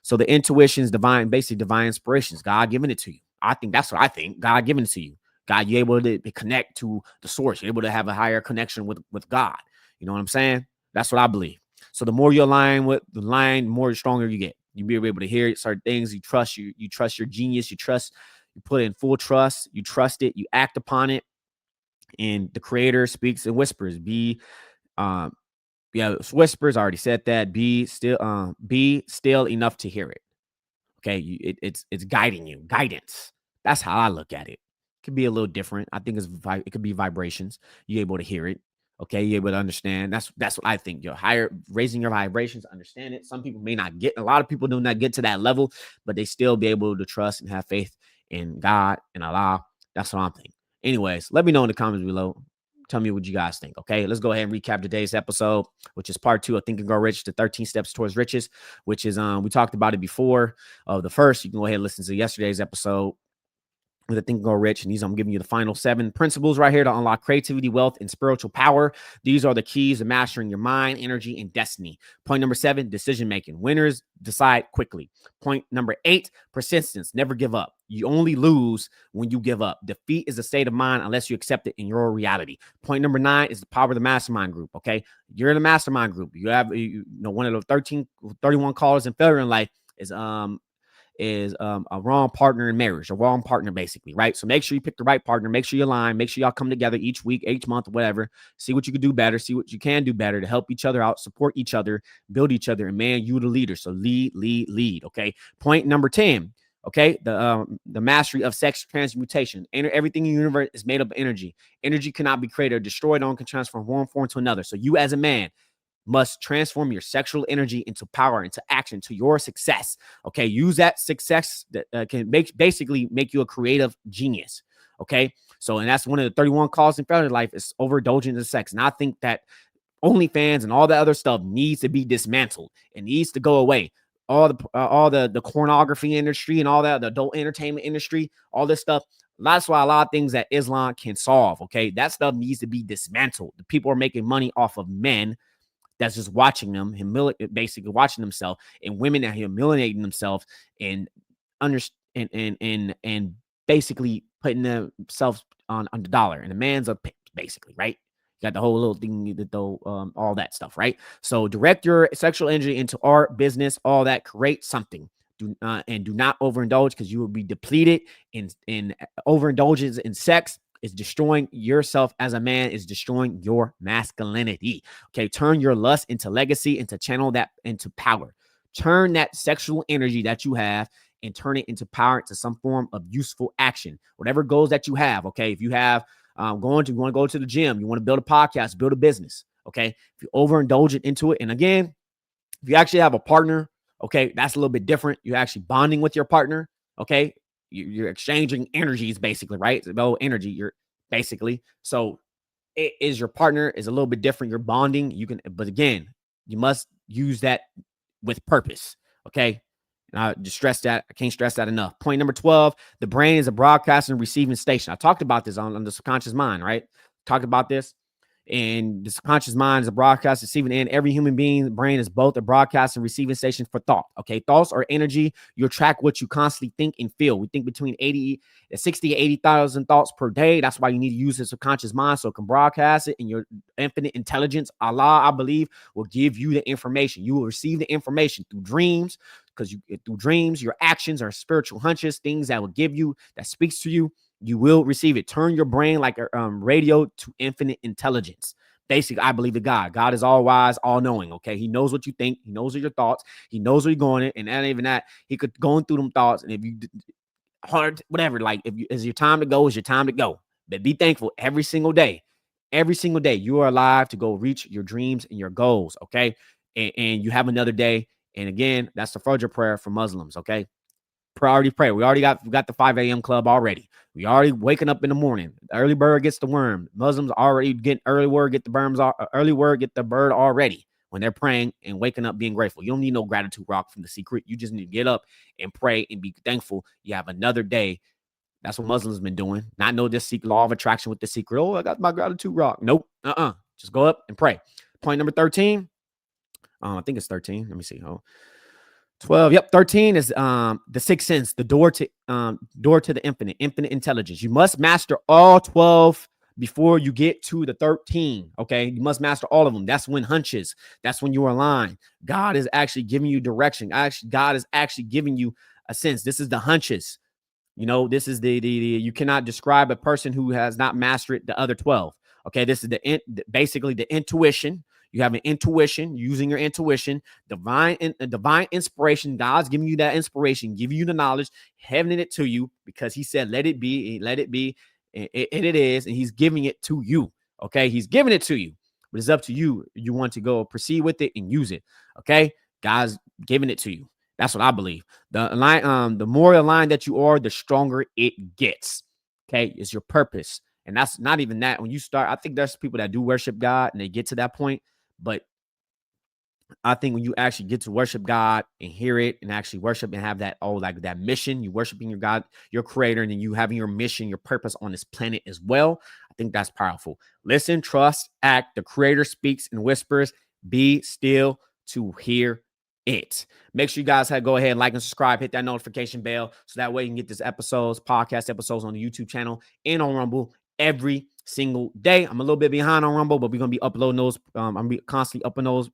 So the intuition is divine, basically divine inspirations. God giving it to you. I think that's what I think. God giving it to you. God, you're able to connect to the source. You're able to have a higher connection with God. You know what I'm saying? That's what I believe. So the more you align with the line, the more stronger you get. You'll be able to hear certain things. You trust your genius. You put in full trust. You trust it. You act upon it. And the creator speaks in whispers. Whispers. I already said that. Be still enough to hear it. Okay. It's guiding you. Guidance. That's how I look at it. It could be a little different. I think it could be vibrations. You're able to hear it. Okay, you're able to understand. That's what I think. You're raising your vibrations, understand it. Some people may not get, a lot of people do not get to that level, but they still be able to trust and have faith in God and Allah. That's what I'm thinking. Anyways, let me know in the comments below. Tell me what you guys think. Okay, let's go ahead and recap today's episode, which is part 2 of Think and Grow Rich, the 13 steps towards riches, which is we talked about it before of the first. You can go ahead and listen to yesterday's episode with a Think and Grow Rich. And I'm giving you the final 7 principles right here to unlock creativity, wealth, and spiritual power. These are the keys to mastering your mind, energy, and destiny. Point number 7, decision-making. Winners decide quickly. Point number 8, persistence. Never give up. You only lose when you give up. Defeat is a state of mind unless you accept it in your reality. Point number 9 is the power of the mastermind group. Okay. You're in a mastermind group. You have, one of the 31 callers in failure in life is a wrong partner in marriage, a wrong partner, basically, right? So make sure you pick the right partner, make sure you align, make sure y'all come together each week, each month, whatever, see what you can do better, see what you can do better to help each other out, support each other, build each other, and man, you the leader. So lead, okay? Point number 10, okay? The mastery of sex transmutation. Everything in the universe is made up of energy. Energy cannot be created or destroyed, or can transform one form to another. So you as a man, must transform your sexual energy into power, into action, to your success. Okay, use that success that can basically make you a creative genius. Okay, so and that's one of the 31 causes in failure life is overindulgence in sex. And I think that OnlyFans and all the other stuff needs to be dismantled. It needs to go away. All the pornography industry and all that, the adult entertainment industry, all this stuff. That's why a lot of things that Islam can solve. Okay, that stuff needs to be dismantled. The people are making money off of men that's just watching them, basically watching themselves, and women that are humiliating themselves and under and basically putting themselves on the dollar. And the man's a pimp, basically, right? You got the whole little thing, all that stuff, right? So direct your sexual energy into art, business, all that. Create something. Do not overindulge, because you will be depleted in overindulgence in sex. Is destroying yourself as a man, is destroying your masculinity. Okay, turn your lust into legacy, into channel that into power. Turn that sexual energy that you have and turn it into power, into some form of useful action. Whatever goals that you have. Okay, if you have you want to go to the gym, you want to build a podcast, build a business. Okay, if you overindulge it into it, and again, if you actually have a partner, okay, that's a little bit different. You're actually bonding with your partner. Okay, you're exchanging energies, basically, right? It's energy. You're basically, so it is your partner is a little bit different. You're bonding. You can, but again, you must use that with purpose. Okay. And I just stress that. I can't stress that enough. Point number 12, the brain is a broadcasting and receiving station. I talked about this on the subconscious mind, right? Talked about this. And the subconscious mind is a broadcast receiving end. Every human being brain is both a broadcast and receiving station for thought. Okay, thoughts are energy. You attract what you constantly think and feel. We think between 60 to 80,000 thoughts per day. That's why you need to use the subconscious mind so it can broadcast it. And your infinite intelligence, Allah, I believe, will give you the information. You will receive the information through dreams, because through dreams, your actions are spiritual hunches, things that will give you, that speaks to you. You will receive it. Turn your brain like a radio to infinite intelligence. Basically, I believe in God. God is all wise, all knowing. Okay, He knows what you think. He knows your thoughts. He knows where you're going. And not even that, He could go through them thoughts. And if you hard, whatever, like if you is your time to go, is your time to go. But be thankful every single day. Every single day, you are alive to go reach your dreams and your goals. Okay, and you have another day. And again, that's the Fajr prayer for Muslims. Okay. Priority prayer. We got the 5 a.m. club already. We already waking up in the morning. The early bird gets the worm. Muslims already get early word, get the early word, get the bird already when they're praying and waking up being grateful. You don't need no gratitude rock from The Secret. You just need to get up and pray and be thankful you have another day. That's what Muslims have been doing. Not know this secret law of attraction with The Secret. Oh, I got my gratitude rock. Nope. Just go up and pray. Point number 13. I think it's 13. Let me see. 12. Yep. 13 is the sixth sense, the door to the infinite intelligence. You must master all 12 before you get to the 13. Okay. You must master all of them. That's when hunches. That's when you are aligned. God is actually giving you direction. God is actually giving you a sense. This is the hunches. This is the you cannot describe a person who has not mastered the other 12. Okay. This is basically the intuition. You have an intuition, using your intuition, divine inspiration. God's giving you that inspiration, giving you the knowledge, having it to you, because He said, let it be, let it be. And it is. And He's giving it to you. Okay. He's giving it to you, but it's up to you. You want to go proceed with it and use it. Okay. God's giving it to you. That's what I believe. The more aligned that you are, the stronger it gets. Okay. It's your purpose. And that's not even that. When you start, I think there's people that do worship God and they get to that point. But I think when you actually get to worship God and hear it and actually worship and have that, like that mission, you worshiping your God, your creator, and then you having your mission, your purpose on this planet as well. I think that's powerful. Listen, trust, act. The creator speaks and whispers. Be still to hear it. Make sure you guys go ahead and like and subscribe, hit that notification bell, so that way you can get this podcast episodes on the YouTube channel and on Rumble every single day. I'm a little bit behind on Rumble, but we're gonna be uploading those. I'm gonna be constantly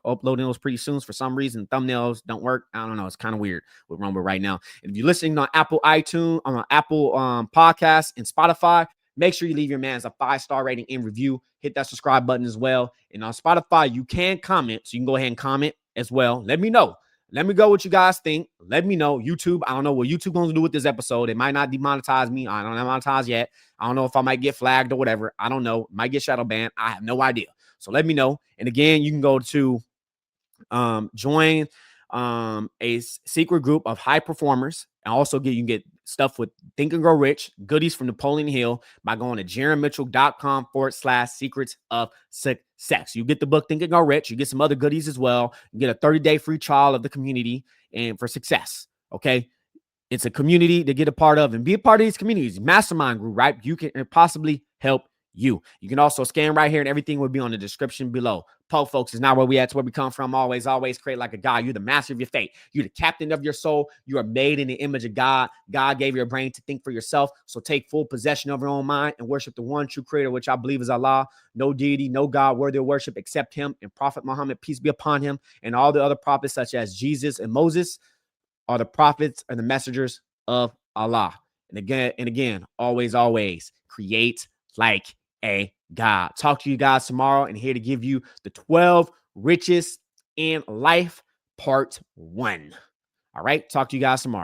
uploading those pretty soon. For some reason, thumbnails don't work. I don't know. It's kind of weird with Rumble right now. And if you're listening on Apple iTunes, on Apple Podcasts and Spotify, make sure you leave your man's a 5-star rating and review. Hit that subscribe button as well. And on Spotify, you can comment, so you can go ahead and comment as well. Let me know. Let me know what you guys think. Let me know. YouTube, I don't know what YouTube going to do with this episode. It might not demonetize me. I don't monetize yet. I don't know if I might get flagged or whatever. I don't know. Might get shadow banned. I have no idea. So let me know. And again, you can go to Join secret group of high performers, and also you can get stuff with Think and Grow Rich, goodies from Napoleon Hill by going to jaronmitchell.com/secrets of success. You get the book Think and Grow Rich. You get some other goodies as well. You get a 30-day free trial of the community and for success. Okay. It's a community to get a part of and be a part of these communities. Mastermind group, right? You can possibly help you. You can also scan right here and everything will be on the description below. Paul, folks, is not where we at. It's where we come from. Always create like a God. You're the master of your fate. You're the captain of your soul. You are made in the image of God. God gave you a brain to think for yourself. So take full possession of your own mind and worship the one true creator, which I believe is Allah. No deity, no God worthy of worship except him and Prophet Muhammad, peace be upon him, and all the other prophets such as Jesus and Moses are the prophets and the messengers of Allah. And again, always create like a God. Talk to you guys tomorrow, and here to give you the 12 richest in life, part 1. All right. Talk to you guys tomorrow.